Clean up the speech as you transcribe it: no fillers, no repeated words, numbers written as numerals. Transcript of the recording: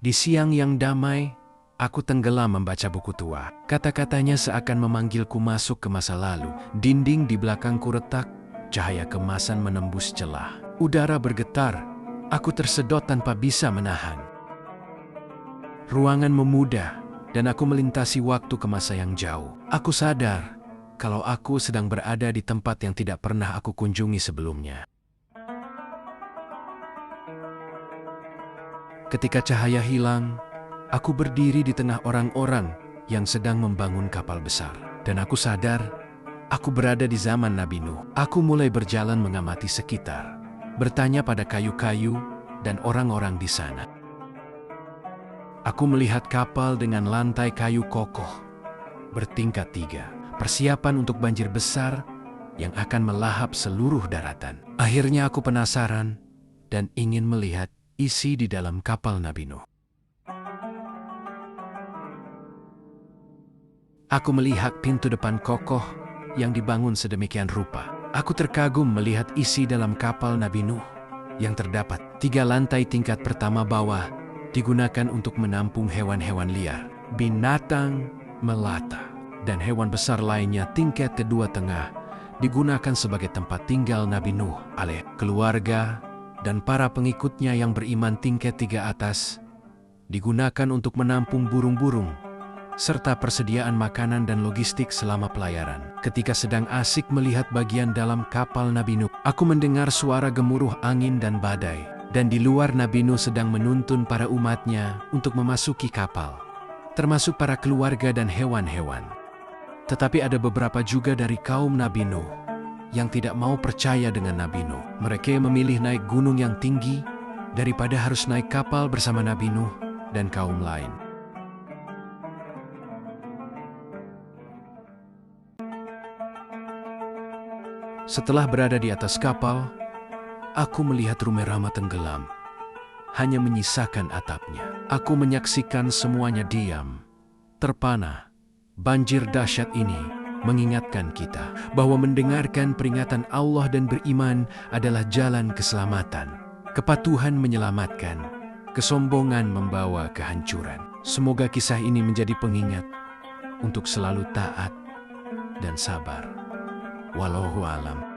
Di siang yang damai, aku tenggelam membaca buku tua. Kata-katanya seakan memanggilku masuk ke masa lalu. Dinding di belakangku retak, cahaya kemasan menembus celah. Udara bergetar, aku tersedot tanpa bisa menahan. Ruangan memudar, dan aku melintasi waktu ke masa yang jauh. Aku sadar kalau aku sedang berada di tempat yang tidak pernah aku kunjungi sebelumnya. Ketika cahaya hilang, aku berdiri di tengah orang-orang yang sedang membangun kapal besar. Dan aku sadar, aku berada di zaman Nabi Nuh. Aku mulai berjalan mengamati sekitar, bertanya pada kayu-kayu dan orang-orang di sana. Aku melihat kapal dengan lantai kayu kokoh, bertingkat 3, persiapan untuk banjir besar yang akan melahap seluruh daratan. Akhirnya aku penasaran dan ingin melihat isi di dalam kapal Nabi Nuh. Aku melihat pintu depan kokoh yang dibangun sedemikian rupa. Aku terkagum melihat isi dalam kapal Nabi Nuh yang terdapat 3 lantai tingkat pertama bawah digunakan untuk menampung hewan-hewan liar, binatang melata, dan hewan besar lainnya. Tingkat kedua tengah digunakan sebagai tempat tinggal Nabi Nuh, keluarga, dan para pengikutnya yang beriman. Tingkat 3 atas digunakan untuk menampung burung-burung serta persediaan makanan dan logistik selama pelayaran. Ketika sedang asik melihat bagian dalam kapal Nabi Nuh, aku mendengar suara gemuruh angin dan badai. Dan di luar Nabi Nuh sedang menuntun para umatnya untuk memasuki kapal, termasuk para keluarga dan hewan-hewan. Tetapi ada beberapa juga dari kaum Nabi Nuh yang tidak mau percaya dengan Nabi Nuh. Mereka memilih naik gunung yang tinggi daripada harus naik kapal bersama Nabi Nuh dan kaum lain. Setelah berada di atas kapal, aku melihat rumah Rama tenggelam, hanya menyisakan atapnya. Aku menyaksikan semuanya diam, terpana. Banjir dahsyat ini mengingatkan kita bahwa mendengarkan peringatan Allah dan beriman adalah jalan keselamatan. Kepatuhan menyelamatkan, kesombongan membawa kehancuran. Semoga kisah ini menjadi pengingat untuk selalu taat dan sabar. Wallahu alam.